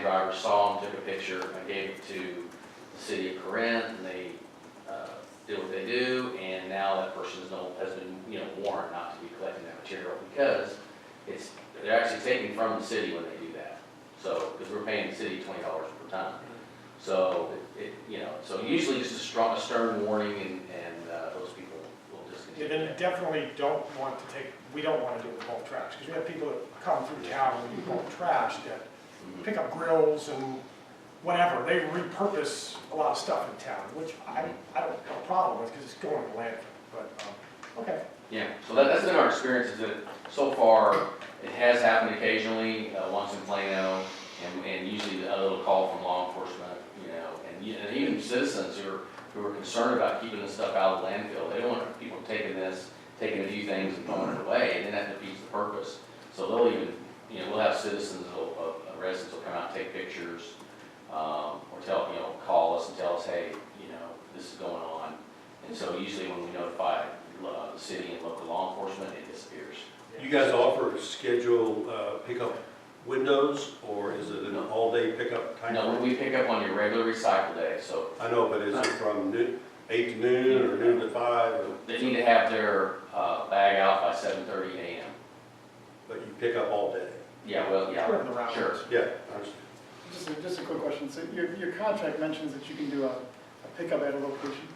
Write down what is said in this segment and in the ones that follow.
driver saw them, took a picture, I gave it to the city of Corinth, and they did what they do, and now that person has been, warned not to be collecting that material because they're actually taking from the city when they do that. So, because we're paying the city $20 per ton. So, so usually just a stern warning, and those people will discontinue. Yeah, then you definitely we don't want to do the bulk trash, because we have people that come through town and do bulk trash that pick up grills and whatever. They repurpose a lot of stuff in town, which I don't have a problem with, because it's going to landfill, but, okay. Yeah, so that's been our experience, is that so far, it has happened occasionally, once in Plano, and usually a little call from law enforcement, and even citizens who are concerned about keeping this stuff out of the landfill. They don't want people taking a few things and throwing it away, and then that defeats the purpose. So they'll even, we'll have citizens, residents will come out and take pictures, or call us and tell us, hey, this is going on. And so usually when we notify the city and local law enforcement, it disappears. You guys offer schedule pickup windows, or is it an all-day pickup time? No, we pick up on your regular recycle day, so. I know, but is it from 8 to noon or noon to 5? Or? They need to have their bag out by 7:30 a.m. But you pick up all day? Yeah, well, yeah, Whatever the route sure. is. Yeah, I understand. Just a quick question. So your contract mentions that you can do a pickup at a location.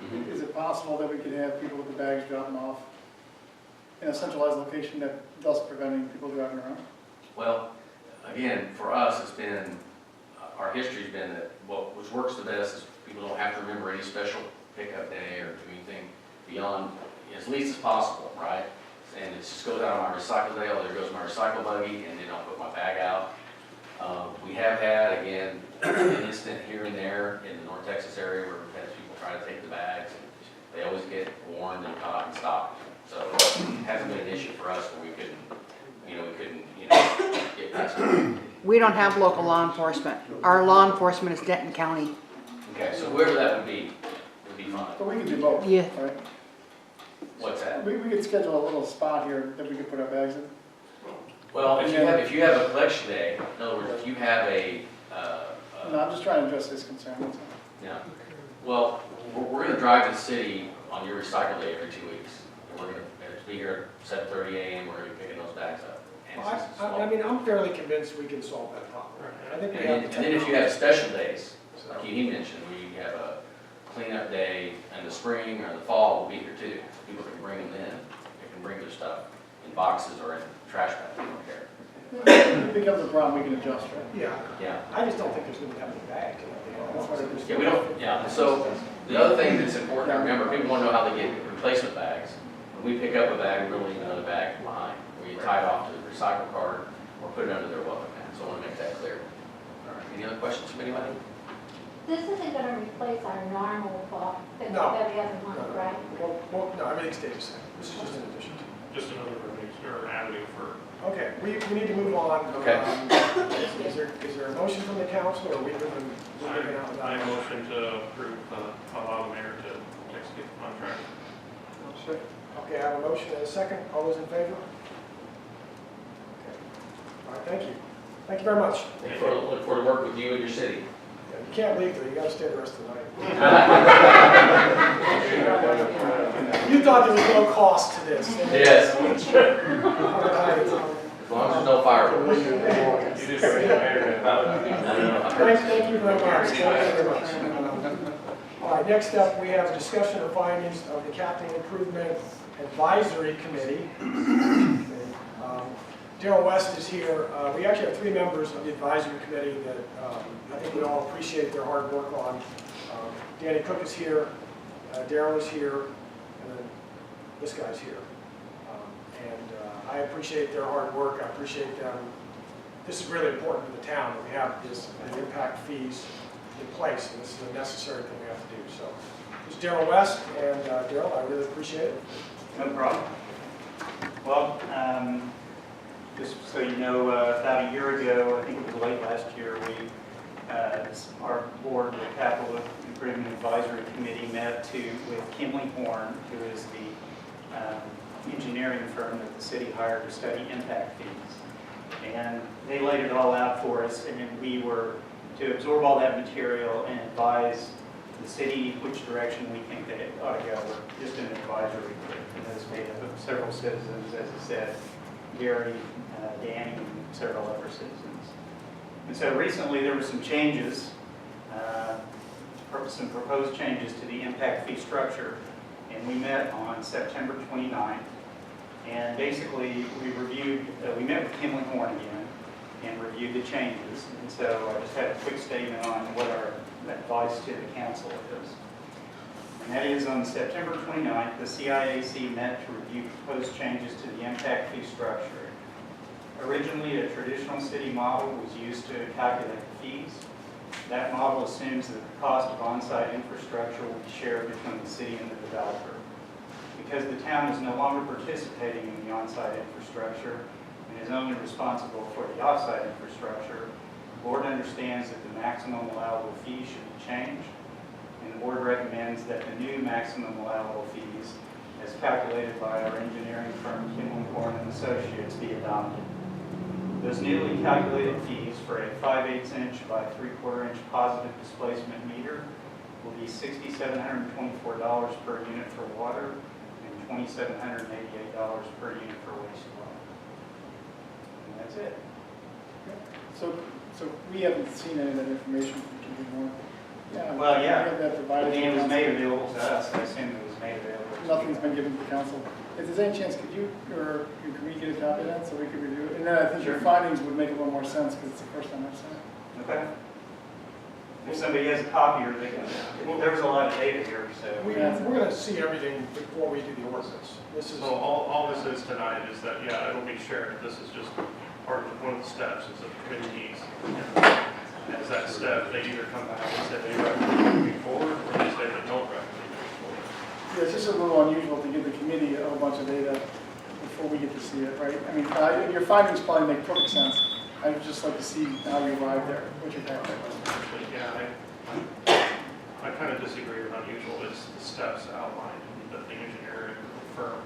Mm-hmm. Is it possible that we could have people with the bags drop them off in a centralized location, that thus preventing people driving around? Well, again, for us, it's been, our history's been that which works the best is people don't have to remember any special pickup day or do anything beyond, as least as possible, right? And it just goes out on my recycle day, or there goes my recycle buggy, and then I'll put my bag out. We have had, again, an incident here and there in the North Texas area where we've had people try to take the bags, and they always get warned and caught and stopped. So it hasn't been an issue for us where we couldn't get past it. We don't have local law enforcement. Our law enforcement is Denton County. Okay, so whoever that would be fine. But we can do both, Yeah. right? What's that? We could schedule a little spot here that we could put our bags in. Well, if you have a collection day, in other words, if you have a, No, I'm just trying to address his concern. That's all. yeah, well, we're gonna drive to the city on your recycle day every 2 weeks. And we're gonna be here at 7:30 a.m., we're gonna be picking those bags up. And I'm fairly convinced we can solve that problem. I think we have the then if you have technology. special days, So- like he mentioned, where you have a cleanup day in the spring or the fall, we'll be here too. So people can bring them in, they can bring their stuff in boxes or in trash bags, we don't care. If it becomes a problem, we can adjust, right? Yeah, Yeah. I just don't think there's gonna be that many bags. Yeah, we don't, yeah, so the other thing that's important to remember, people want to know how they get replacement bags. When we pick up a bag, we really leave another bag behind, where you tie it off to the recycle cart or put it under their welcome mat, so I want to make that clear. All right, any other questions from anybody? This isn't going to replace our normal bulk that No. every other month, right? Well, no, everything stays the same. This is just an addition to. Just another avenue for. Okay, we need to move on. Okay. Is there a motion from the council, or are we moving out without? I motion to approve, allow the mayor to execute the contract. Okay, I have a motion and a second. All those in favor? Okay. All right, thank you. Thank you very much. Look forward to working with you and your city. Yeah, you can't leave though, you gotta stay the rest of the night. You thought there was no cost to this. Yes, All right. as long as there's no fireworks. You just say mayor about it. Thank you very much. Thank you very much. All right, next up, we have a discussion of findings of the Capital Improvement Advisory Committee. Darrell West is here. We actually have 3 members of the advisory committee that I think we all appreciate their hard work on. Danny Cook is here, Darrell is here, and then this guy's here. I appreciate their hard work. I appreciate them. This is really important to the town that we have the impact fees in place, and this is a necessary thing we have to do. So, this is Darrell West, and Darrell, I really appreciate it. No problem. Well, just so you know, about a year ago, I think it was late last year, our board, the Capital Improvement Advisory Committee, met with Kimley Horn, who is the engineering firm that the city hired to study impact fees. And they laid it all out for us, and then we were to absorb all that material and advise the city which direction we think that it ought to go. We're just an advisory group, and it's made up of several citizens, as I said, Gary, Danny, and several other citizens. And so recently there were some changes, some proposed changes to the impact fee structure, and we met on September 29th. And basically, we met with Kimley Horn again and reviewed the changes. And so I just had a quick statement on what our advice to the council is. And that is on September 29th, the CIAC met to review proposed changes to the impact fee structure. Originally, a traditional city model was used to calculate the fees. That model assumes that the cost of on-site infrastructure will be shared between the city and the developer. Because the town is no longer participating in the on-site infrastructure and is only responsible for the off-site infrastructure, the board understands that the maximum allowable fee should be changed, and the board recommends that the new maximum allowable fees, as calculated by our engineering firm Kimley Horn and Associates, be adopted. Those newly calculated fees for a 5/8 inch by 3/4 inch positive displacement meter will be $6,724 per unit for water and $2,788 per unit for wastewater. And that's it. So we haven't seen any of that information from Kimley Horn. Yeah. Well, yeah. We have that provided. It was to made council. available to us. I assume it was made available to you. Nothing's been given to the council. If there's any chance, could we get a copy of that so we could review it? And then I think your Sure. findings would make a little more sense because it's the first time I've seen it. Okay. If somebody has a copy, or they can, there was a lot of data here, so. We're going to see everything before we do the ordinance. This is, So all this is tonight is that, yeah, it'll be shared. This is just part of one of the steps is that the committee needs. And as that step, they either come back and say they recommend moving forward, or they say they don't recommend moving forward. Yeah, it's just a little unusual to give the committee a whole bunch of data before we get to see it, right? I mean, your findings probably make perfect sense. I would just like to see how you arrived there, what your background was. But yeah, I kind of disagree with unusual. It's the steps outlined that the engineering firm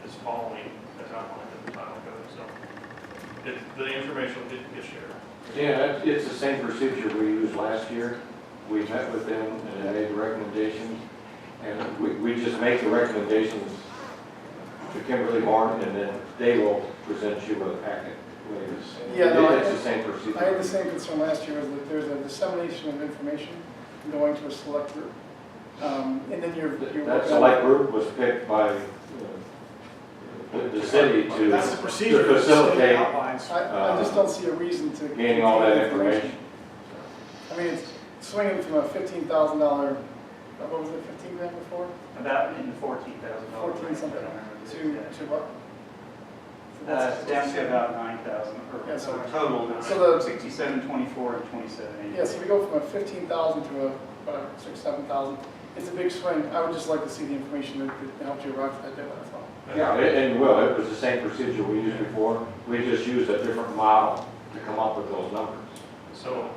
is following as outlined in the title code. So the information didn't get shared. Yeah, it's the same procedure we used last year. We met with them and they made recommendations. And we just make the recommendations to Kimberly Horn and then they will present you with a packet. Yeah, no, It's the same procedure. I had the same concern last year, is that there's a dissemination of information going to a select group. And then you're That select group was picked by the city to that's the procedure that the state facilitate outlines. I just don't see a reason to. gaining all that information. I mean, it's swinging from a $15,000, what was it, 15 grand before? About in the $14,000. 14 something, to what? Down to about 9,000. Yeah, so- Total, So the- 6724 and 2780. Yeah, so we go from a 15,000 to a, whatever, 6,000, 7,000. It's a big swing. I would just like to see the information that helped you arrive at that data, that's all. Yeah, and well, it was the same procedure we used before. We just used a different model to come up with those numbers. So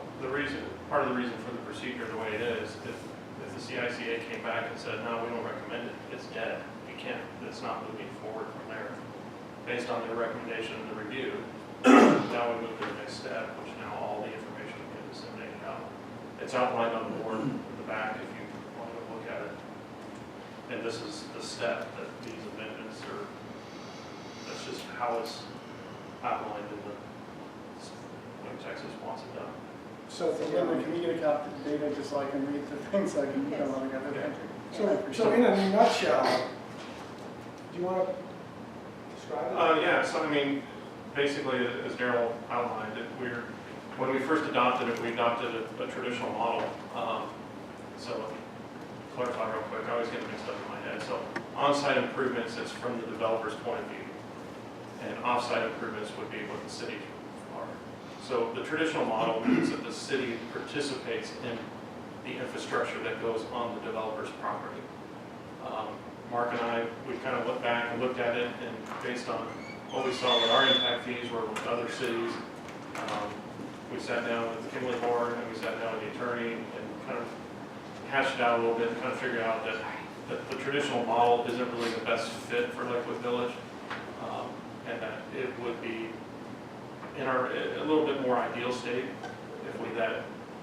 part of the reason for the procedure the way it is, if the CICA came back and said, no, we don't recommend it, it's dead. It's not moving forward from there. Based on their recommendation and the review, now we move to the next step, which now all the information will get disseminated out. It's outlined on the board in the back if you want to look at it. And this is the step that these amendments are, that's just how it's outlined in the, when Texas wants it done. So, Linda, can we get a copy of the data just so I can read the things I can tell what I got there? so in a nutshell, do you want to describe it? Yeah, so I mean, basically, as Daryl outlined, when we first adopted it, we adopted a traditional model. So, clarify real quick, I always get mixed up in my head. So, on-site improvements is from the developer's point of view, and off-site improvements would be what the city are. So, the traditional model means that the city participates in the infrastructure that goes on the developer's property. Mark and I, we kind of looked back and looked at it, and based on what we saw with our impact fees were with other cities, we sat down with Kimley Horn and we sat down with the attorney and kind of hashed it out a little bit and kind of figured out that the traditional model isn't really the best fit for Lakewood Village, and that it would be in a little bit more ideal state, if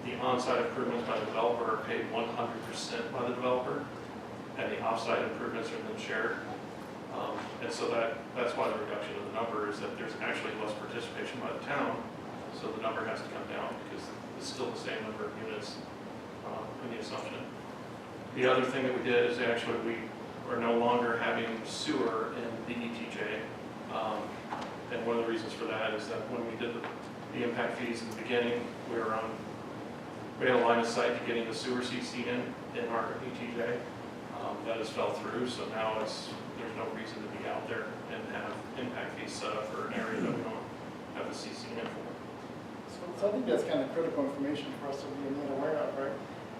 the on-site improvements by the developer are paid 100% by the developer, and the off-site improvements are then shared. And so that's why the reduction of the number is that there's actually less participation by the town, so the number has to come down because it's still the same number of units in the assumption. The other thing that we did is actually we are no longer having sewer in the ETJ. And one of the reasons for that is that when we did the impact fees in the beginning, we had a line of sight to getting the sewer CC in our ETJ. That has fell through, so now there's no reason to be out there and have impact fees set up for an area that we don't have the CC in for. So I think that's kind of critical information for us to be made aware of, right?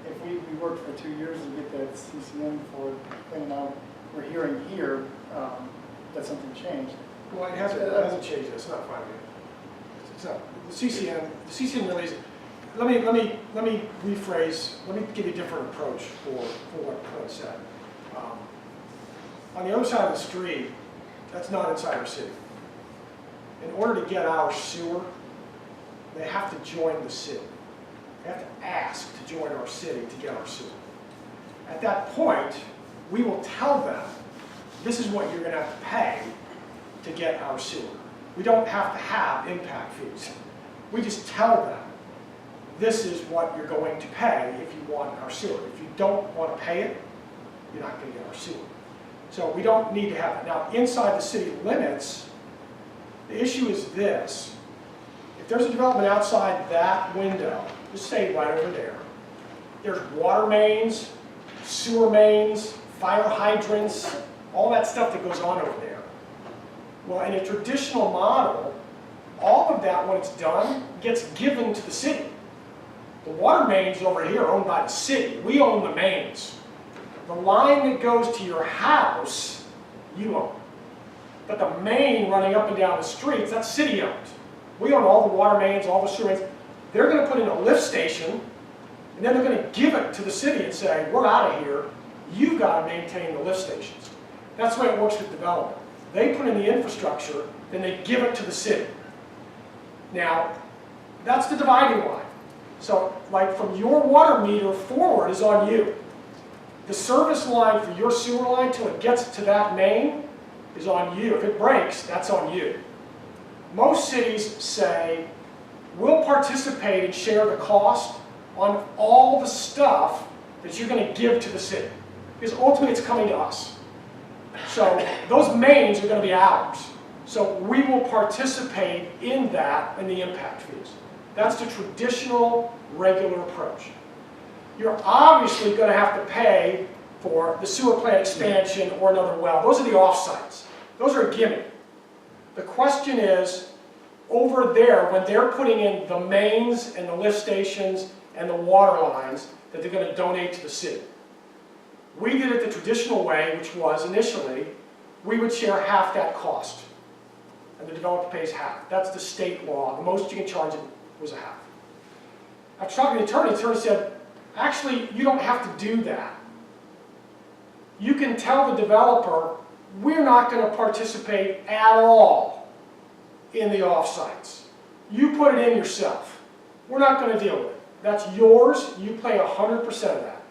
If we worked for 2 years to get that CCM for cleaning out, we're hearing here that something changed. Well, it hasn't changed, it's not final yet. It's not, the CCM really is, let me rephrase, let me give you a different approach for what Clint said. On the other side of the street, that's not inside our city. In order to get our sewer, they have to join the city. They have to ask to join our city to get our sewer. At that point, we will tell them, this is what you're going to have to pay to get our sewer. We don't have to have impact fees. We just tell them, this is what you're going to pay if you want our sewer. If you don't want to pay it, you're not going to get our sewer. So we don't need to have it. Now, inside the city limits, the issue is this. If there's a development outside that window, just say right over there, there's water mains, sewer mains, fire hydrants, all that stuff that goes on over there. Well, in a traditional model, all of that, when it's done, gets given to the city. The water mains over here are owned by the city. We own the mains. The line that goes to your house, you own. But the main running up and down the streets, that's city owned. We own all the water mains, all the sewer mains. They're going to put in a lift station, and then they're going to give it to the city and say, we're out of here. You've got to maintain the lift stations. That's the way it works with development. They put in the infrastructure, then they give it to the city. Now, that's the dividing line. So, like from your water meter forward is on you. The service line for your sewer line till it gets to that main is on you. If it breaks, that's on you. Most cities say, we'll participate and share the cost on all the stuff that you're going to give to the city. Because ultimately it's coming to us. So those mains are going to be ours. So we will participate in that and the impact fees. That's the traditional, regular approach. You're obviously going to have to pay for the sewer plant expansion or another well. Those are the offsites. Those are a gimme. The question is, over there, when they're putting in the mains and the lift stations and the water lines that they're going to donate to the city. We did it the traditional way, which was initially, we would share half that cost. And the developer pays half. That's the state law. The most you can charge it was a half. After talking to the attorney said, actually, you don't have to do that. You can tell the developer, we're not going to participate at all in the offsites. You put it in yourself. We're not going to deal with it. That's yours. You pay 100% of that.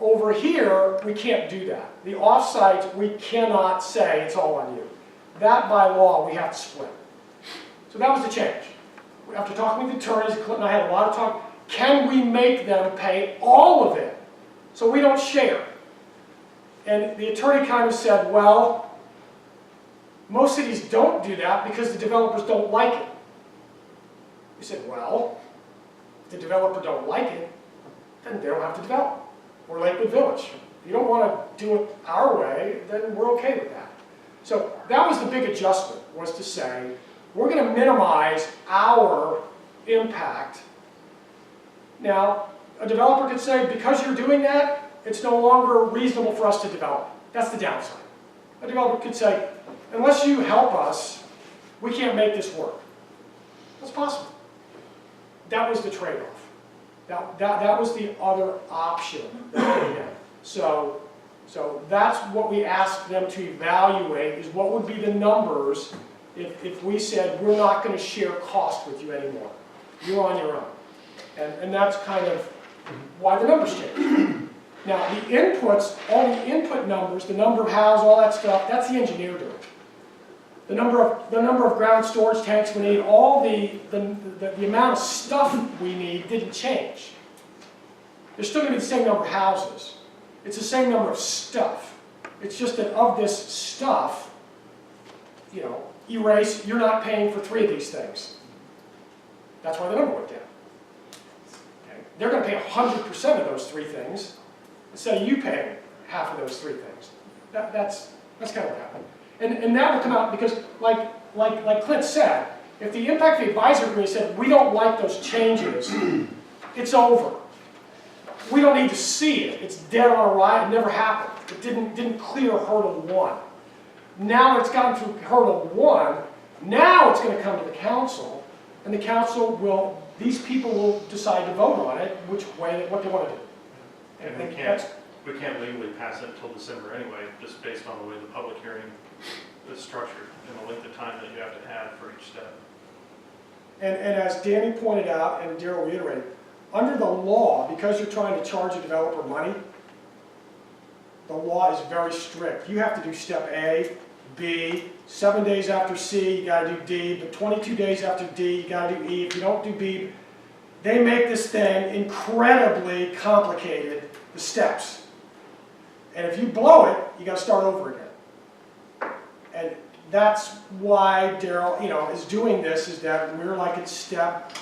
Over here, we can't do that. The offsites, we cannot say it's all on you. That, by law, we have to split. So that was the change. After talking with the attorneys, Clint and I had a lot of talk. Can we make them pay all of it so we don't share? And the attorney kind of said, well, most cities don't do that because the developers don't like it. We said, well, if the developer don't like it, then they don't have to develop. We're Lakewood Village. If you don't want to do it our way, then we're okay with that. So that was the big adjustment, was to say, we're going to minimize our impact. Now, a developer could say, because you're doing that, it's no longer reasonable for us to develop. That's the downside. A developer could say, unless you help us, we can't make this work. That's possible. That was the trade-off. That was the other option that we had. So that's what we asked them to evaluate, is what would be the numbers if we said, we're not gonna share cost with you anymore. You're on your own. And that's kind of why the numbers change. Now, the inputs, all the input numbers, the number of houses, all that stuff, that's the engineer doing. The number of ground storage tanks we need, all the amount of stuff we need didn't change. There's still gonna be the same number of houses. It's the same number of stuff. It's just that of this stuff, you know, erase, you're not paying for 3 of these things. That's why the number went down. Okay? They're gonna pay 100% of those 3 things, instead of you paying half of those 3 things. That's kind of what happened. And that will come out because, like Clint said, if the impact fee advisory committee said, we don't like those changes, it's over. We don't need to see it. It's dead on arrival. It never happened. It didn't clear hurdle 1. Now it's gotten through hurdle 1. Now it's going to come to the council, and the council will, these people will decide to vote on it, which way, what they want to do. And we can't legally pass it until December anyway, just based on the way the public hearing is structured and the length of time that you have to have for each step. And as Danny pointed out, and Daryl reiterated, under the law, because you're trying to charge a developer money, the law is very strict. You have to do step A, B, 7 days after C, you gotta do D, but 22 days after D, you gotta do E. If you don't do B, they make this thing incredibly complicated, the steps. And if you blow it, you gotta start over again. And that's why Daryl, you know, is doing this, is that we're like at step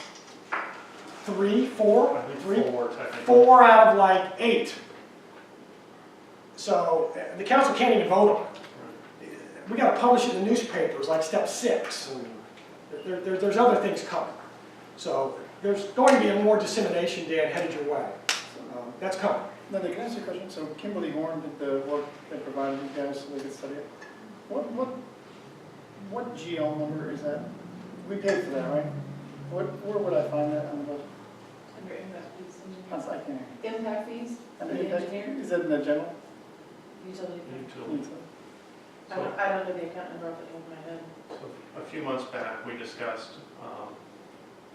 3, 4? I think 3? 4 technically. 4 out of like 8. So the council can't even vote on it. We got to publish it in the newspapers like step 6. And there's other things coming. So there's going to be a more dissemination, Dan, headed your way. That's coming. Now, can I ask you a question? So Kimberly Horn did the work they provided you guys so they could study it. What GL number is that? We paid for that, right? Where would I find that on the budget? Under impact fees, I can't. impact fees, Under the impact- engineer, Is that in the general? utility. Utility. I don't know the account number off the top of my head. So a few months back, we discussed,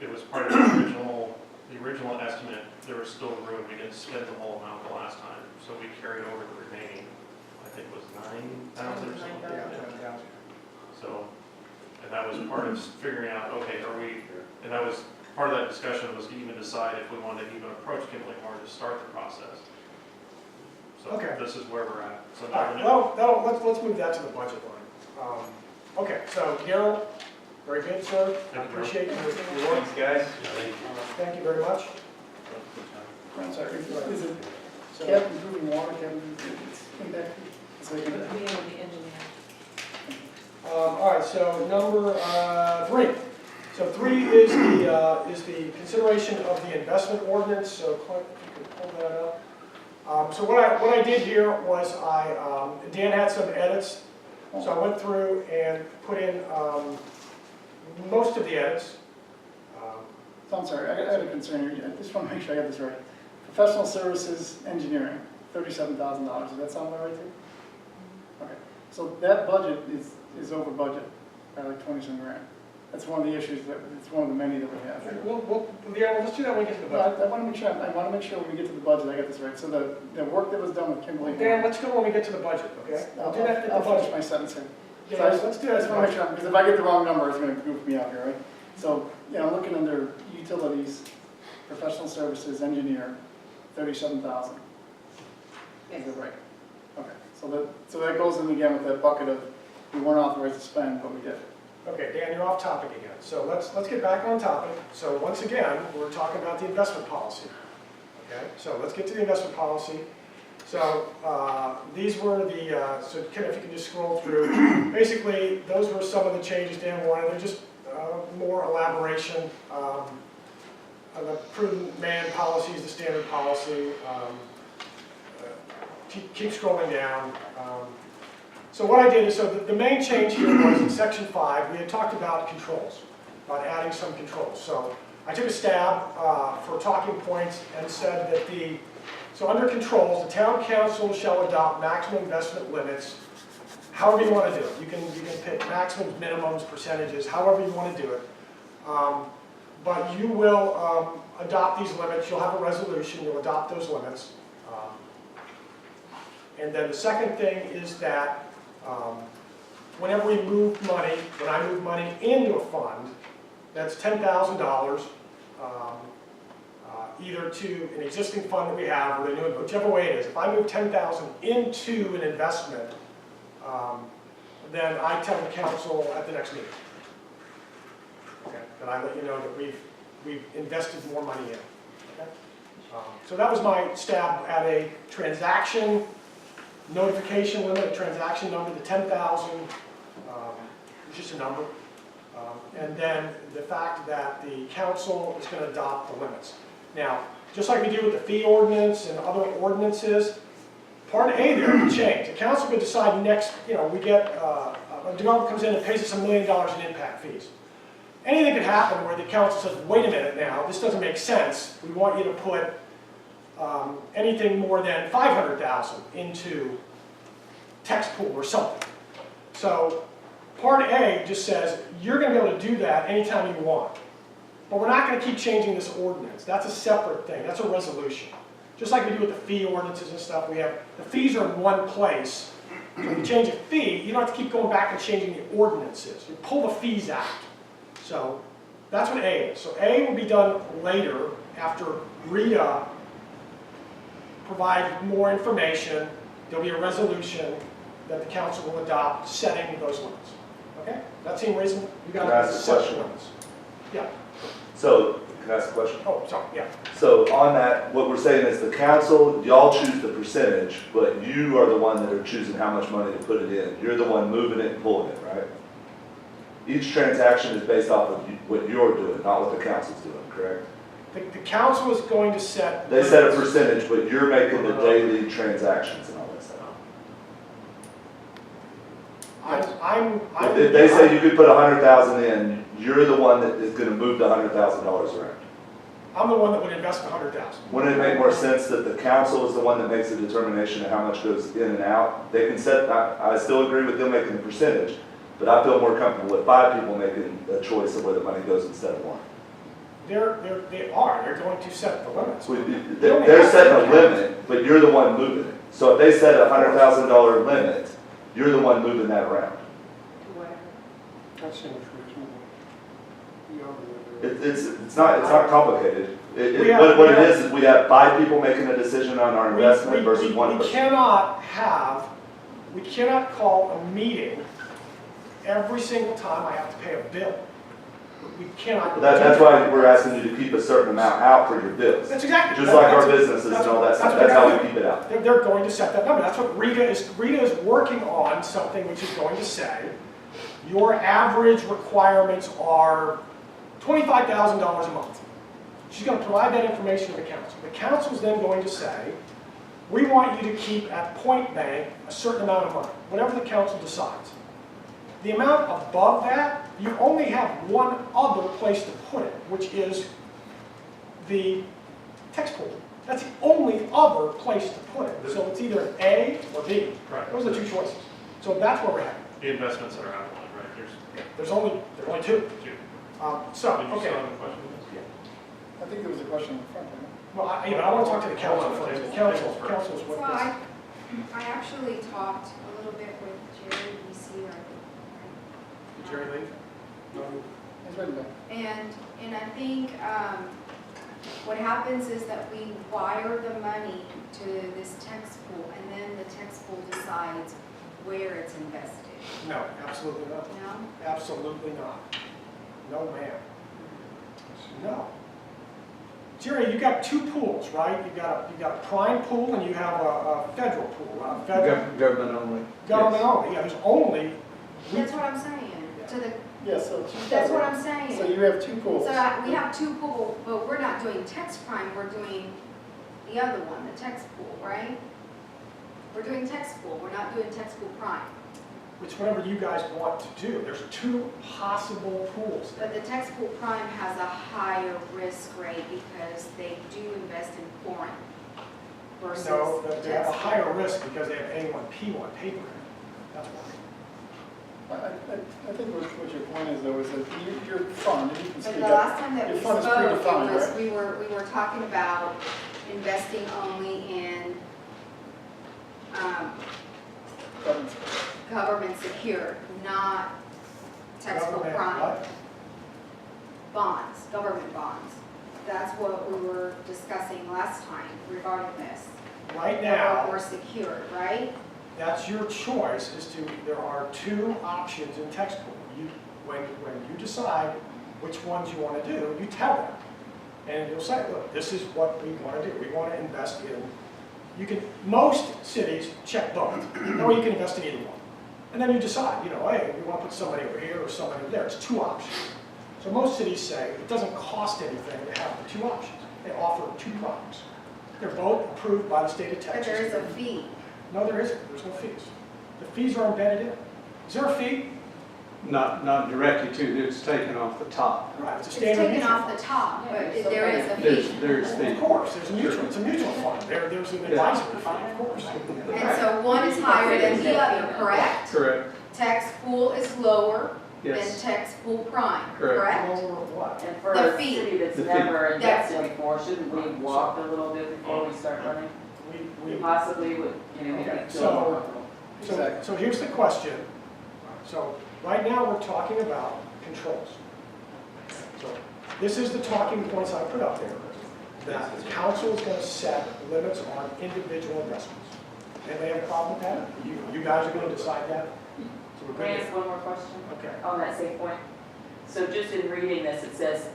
it was part of the original estimate, there was still room, we didn't spend the whole amount the last time, so we carried over the remaining, I think it was 9,000 or something. $9,000. So, and that was part of figuring out, okay, and that was, part of that discussion was to even decide if we wanted to even approach Kimberly Horn to start the process. So Okay. this is where we're at. So All right, well, let's move that to the budget line. Okay, so Daryl, very good, sir. I Thank you. appreciate your work. Thanks, guys. Thank you very much. I'm sorry, is it So, cap improving water, cap it's impact? It's like, But we own the engineer. all right, so number 3. So 3 is the consideration of the investment ordinance. So Clint, if you could pull that up. So what I did here was Dan had some edits, so I went through and put in most of the edits. So I'm sorry, I got a concern here. I just want to make sure I got this right. Professional services engineering, $37,000. Does that sound about right to you? Okay, so that budget is over budget by like 20-some grand. That's one of the issues, it's one of the many that we have. Yeah, let's do that when we get to the budget. I want to make sure when we get to the budget, I got this right. So the work that was done with Kimberly. Dan, let's go when we get to the budget, okay? We'll do that at the I'll finish budget. my sentence here. Yeah, So let's do that I at just the want to make budget. sure, because if I get the wrong number, it's going to goof me up here, right? So, I'm looking under utilities, professional services, engineer, 37,000. Is that right? Okay, so that goes in again with that bucket of, we weren't authorized to spend, but we did. Okay, Dan, you're off topic again. So let's get back on topic. So once again, we're talking about the investment policy. Okay, so let's get to the investment policy. So these were the, so Ken, if you can just scroll through. Basically, those were some of the changes Dan wanted. They're just more elaboration. The prudent man policy is the standard policy. Keep scrolling down. So what I did is, so the main change here was in section 5, we had talked about controls, about adding some controls. So I took a stab for talking points and said that so under controls, the town council shall adopt maximum investment limits however you want to do it. You can pick maximums, minimums, percentages, however you want to do it. But you will adopt these limits. You'll have a resolution. You'll adopt those limits. And then the second thing is that whenever we move money, when I move money into a fund, that's $10,000, either to an existing fund that we have or the new, whichever way it is. If I move $10,000 into an investment, then I tell the council at the next meeting. Okay, and I let you know that we've invested more money in. Okay? So that was my stab at a transaction notification limit, a transaction number, the 10,000, it's just a number. And then the fact that the council is going to adopt the limits. Now, just like we do with the fee ordinance and other ordinances, Part A there can change. The council could decide next, we get, a developer comes in and pays us $1 million in impact fees. Anything could happen where the council says, wait a minute now, this doesn't make sense. We want you to put anything more than $500,000 into text pool or something. So Part A just says, you're going to be able to do that anytime you want. But we're not going to keep changing this ordinance. That's a separate thing. That's a resolution. Just like we do with the fee ordinances and stuff, we have, the fees are in one place. When you change a fee, you don't have to keep going back and changing the ordinances. You pull the fees out. So that's what A is. So A will be done later after Rita provides more information. There'll be a resolution that the council will adopt setting those limits. Okay? That seem reasonable? You got Can I ask a question? limits. Yeah. So, can I ask a question? Oh, sorry. Yeah. So on that, what we're saying is the council, y'all choose the percentage, but you are the one that are choosing how much money to put it in. You're the one moving it and pulling it, right? Each transaction is based off of what you're doing, not what the council's doing, correct? The council is going to set. They set a percentage, but you're making the daily transactions and all that stuff. If they say you could put 100,000 in, you're the one that is going to move the $100,000 around. I'm the one that would invest 100,000. Wouldn't it make more sense that the council is the one that makes the determination of how much goes in and out? They can set, I still agree with them making the percentage, but I feel more comfortable with 5 people making a choice of where the money goes instead of 1. They're going to set the limits. They're setting a limit, but you're the one moving it. So if they set a $100,000 limit, you're the one moving that around. That seems reasonable. It's not complicated. What it is we have 5 people making a decision on our investment versus 1 person. We cannot call a meeting every single time I have to pay a bill. We cannot. That's why we're asking you to keep a certain amount out for your bills. That's exactly. Just like our businesses and all that stuff. That's how we keep it out. They're going to set that number. That's what Rita is. Rita is working on something which is going to say your average requirements are $25,000 a month. She's going to provide that information to the council. The council is then going to say, we want you to keep at Point Bank a certain amount of money, whatever the council decides. The amount above that, you only have one other place to put it, which is the text pool. That's the only other place to put it. So it's either an A or B. Right. Those are the 2 choices. So that's where we're at. The investments that are outlined, right? There's only 2. Two. Okay. Did you still have a question? I think there was a question in the front, right? Well, I want to talk to the council first. The council's with So this. I actually talked a little bit with Jerry BC, Did Jerry leave? It's written down. and I think what happens is that we wire the money to this text pool, and then the text pool decides where it's invested. No, absolutely not. No? Absolutely not. No, ma'am. No. Jerry, you got 2 pools, right? You got a prime pool and you have a federal pool. Government only. Government only. Yeah, there's only. That's what I'm saying. Yeah, so. That's what I'm saying. So you have 2 pools. So we have 2 pools, but we're not doing text prime, we're doing the other one, the text pool, right? We're doing text pool, we're not doing text pool prime. It's whatever you guys want to do. There's 2 possible pools. But the text pool prime has a higher risk rate because they do invest in foreign versus No, they have a text higher pool. risk because they have A1, P1 paper. That's why. I think what your point is though, is that your fund, and you can But speak the up. last time that Your we fund is spoke, it predefined, was, right? we were talking about investing only in, Government. government secured, not taxable Government prime. what? Bonds, government bonds. That's what we were discussing last time regarding this. Right now, Or secured, right? that's your choice as to, there are two options in text pool. When you decide which ones you want to do, you tell them. And you'll say, look, this is what we want to do. We want to invest in, most cities check both, or you can invest in either one. And then you decide, hey, we want to put somebody over here or somebody over there. It's two options. So most cities say it doesn't cost anything to have the two options. They offer two products. They're both approved by the state of But Texas. there is a fee. No, there isn't. There's no fees. The fees are embedded in. Is there a fee? Not directly to, it's taken off the top. Right, it's a It's standard taken mutual off fund. the top, but Yeah, so there is a There's, fee. there's Of the, course, there's a mutual, it's a mutual fund. There's an advisory fee, of course. And so one is higher than the other, correct? correct, Tax pool is lower than yes, tax pool prime, Correct. correct? Lower what? And for The a fee. city that's The fee. never invested That's- before, shouldn't we walk a little bit before we start running? We possibly would, make Okay, it feel so- more comfortable. So here's the question. So right now, we're talking about controls. So this is the talking points I put up there, that the council is going to set limits on individual investments. Anybody have a problem with that? You guys are going to decide that? So we're Can I good? ask one more question Okay. on that same point? So just in reading this, it says,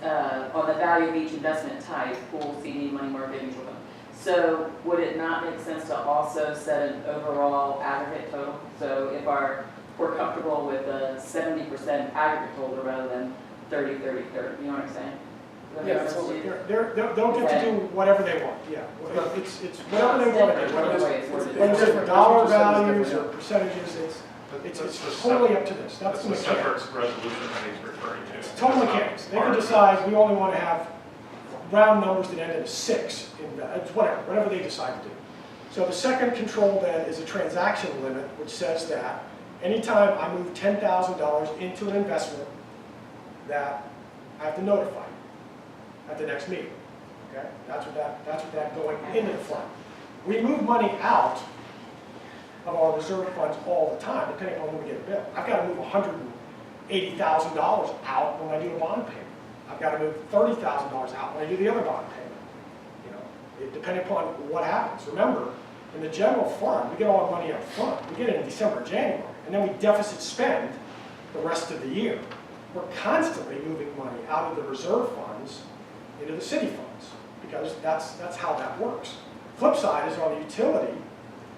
on the value of each investment type, pool, CD, money market, mutual fund. So would it not make sense to also set an overall aggregate total? So if we're comfortable with a 70% aggregate total rather than 30, 30, 30, you know what I'm saying? Does that make Yeah, sense to you? They'll get to do whatever they want, yeah. It's whatever they want to do. Whether it's different. dollar What you said is values different, or percentages, it's That's the totally up to this. That's That's the the mechanics. separate resolution that he's referring to. It's total mechanics. They can decide, we only want to have round numbers that end in 6, it's whatever they decide to do. So the second control then is a transaction limit, which says that anytime I move $10,000 into an investment, that I have to notify at the next meeting. Okay? That's what that going into the fund. We move money out of our reserve funds all the time, depending on when we get a bill. I've got to move $180,000 out when I do a bond payment. I've got to move $30,000 out when I do the other bond payment. Depending upon what happens. Remember, in the general fund, we get all our money up front. We get it in December, January, and then we deficit spend the rest of the year. We're constantly moving money out of the reserve funds into the city funds, because that's how that works. Flip side is on the utility,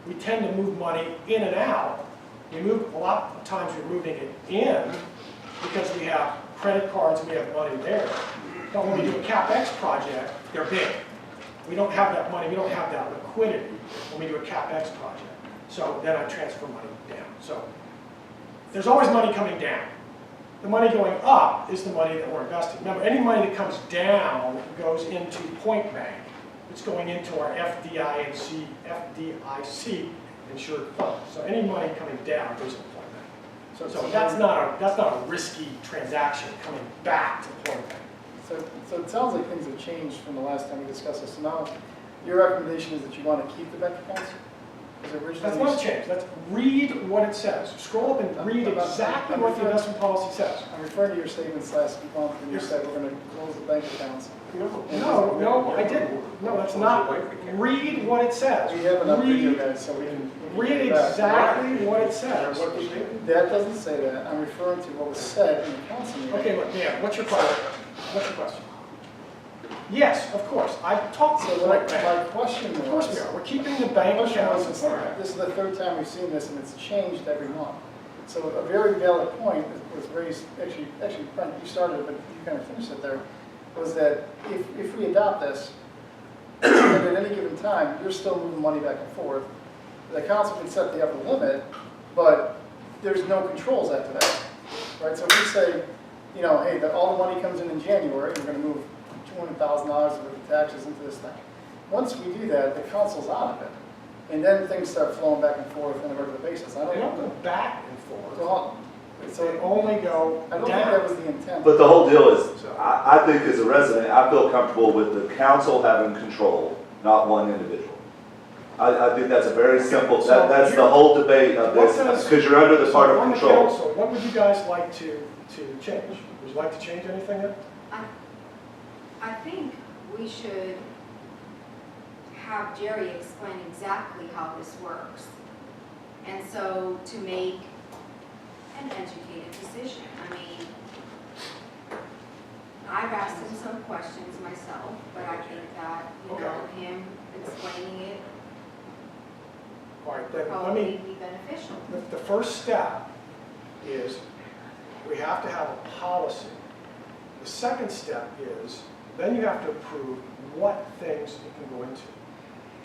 we tend to move money in and out. A lot of times we're moving it in because we have credit cards and we have money there. But when we do a CapEx project, they're big. We don't have that money, we don't have that liquidity when we do a CapEx project. So then I transfer money down. So there's always money coming down. The money going up is the money that we're investing. Remember, any money that comes down goes into Point Bank. It's going into our FDIC insured fund. So any money coming down goes into Point Bank. So that's not a risky transaction coming back to Point Bank. So it sounds like things have changed from the last time we discussed this. So now, your recommendation is that you want to keep the bank accounts? Because originally. That's not a change. Let's read what it says. Scroll up and read exactly what the investment policy says. I'm referring to your statements last month when you said we're going to close the bank accounts. No, I didn't. No, that's not. Read what it says. We have enough video guys, so we can. Read exactly what it says. That doesn't say that. I'm referring to what was said in the council meeting. Okay, look, yeah, what's your question? What's your question? Yes, of course. I've talked to So the my right bank. question Of course we was, are. We're keeping the bank accounts. this is the third time we've seen this, and it's changed every month. So a very valid point was raised, actually, Brent, you started it, but you kind of finished it there, was that if we adopt this, and at any given time, you're still moving money back and forth, the council can set the upper limit, but there's no controls after that, right? So if we say, hey, all the money comes in January, we're going to move $200,000 worth of taxes into this thing. Once we do that, the council's out of it. And then things start flowing back and forth on a regular basis. I They don't don't know. go back and forth, Well, they only go I don't think that was down. the intent. But the whole deal is, I think as a resident, I feel comfortable with the council having control, not one individual. I think that's a very simple, that's the whole debate of this, because you're under the part So of on the control. council, what would you guys like to change? Would you like to change anything then? I think we should have Jerry explain exactly how this works. And so to make an educated decision. I mean, I've asked him some questions myself, but I think that, him explaining it All right, then, let probably me, be beneficial. the first step is we have to have a policy. The second step is, then you have to approve what things it can go into.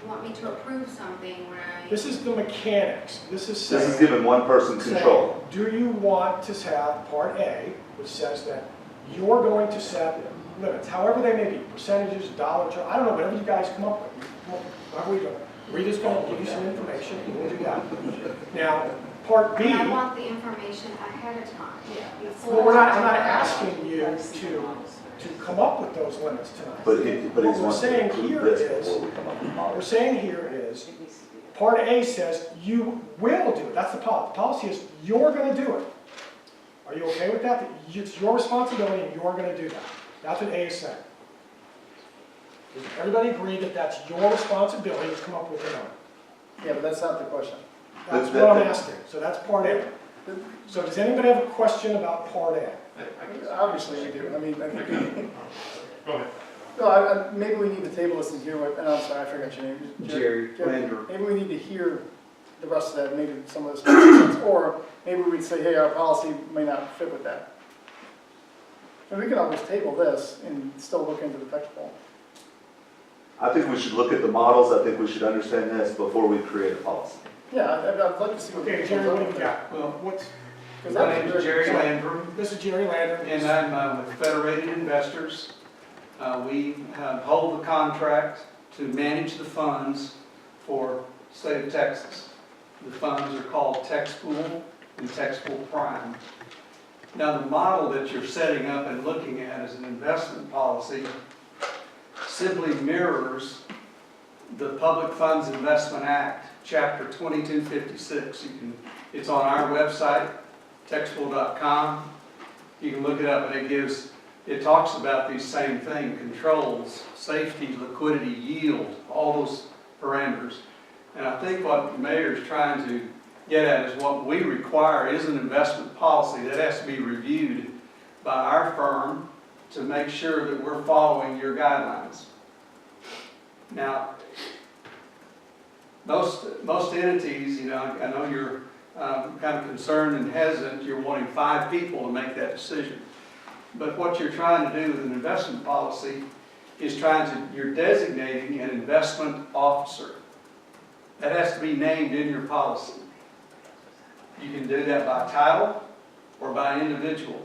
You want me to approve something when I... This is the mechanics. This is saying. This is giving one person control. Do you want to have Part A, which says that you're going to set limits, however they may be, percentages, dollar, I don't know, whatever you guys come up with. However we do it. Rita's going to give you some information, and we'll do that. Now, Part B, And I want the information ahead of time. well, I'm not asking you to come up with those limits tonight. But he's What we're wants to saying include here this is, before we come up with what we're models. saying here is, Part A says you will do it. That's the policy. The policy is you're going to do it. Are you okay with that? That it's your responsibility and you're going to do that. That's what A is saying. Does everybody agree that that's your responsibility to come up with a number? Yeah, but that's not the question. That's what I'm asking. So that's Part A. So does anybody have a question about Part A? Obviously you do. I mean, I think, Go ahead. no, maybe we need to table this and hear what, and I'm sorry, I forgot your name. Jerry Landrum. Maybe we need to hear the rest of that, maybe some of this makes sense, or maybe we'd say, hey, our policy may not fit with that. And we can always table this and still look into the textbook. I think we should look at the models, I think we should understand this before we create a policy. Yeah, I'd like to see what. Okay, Jerry, what do you got? Well, What's, my name is Jerry Landrum, this is Jerry Landrum. and I'm with Federated Investors. We hold the contract to manage the funds for the state of Texas. The funds are called TexPool and TexPool Prime. Now, the model that you're setting up and looking at as an investment policy simply mirrors the Public Funds Investment Act, Chapter 2256. It's on our website, texpool.com. You can look it up, and it talks about these same things: controls, safety, liquidity, yield, all those parameters. And I think what the mayor is trying to get at is what we require is an investment policy that has to be reviewed by our firm to make sure that we're following your guidelines. Now, most entities, I know you're kind of concerned and hesitant, you're wanting 5 people to make that decision. But what you're trying to do with an investment policy is you're designating an investment officer. That has to be named in your policy. You can do that by title or by individual.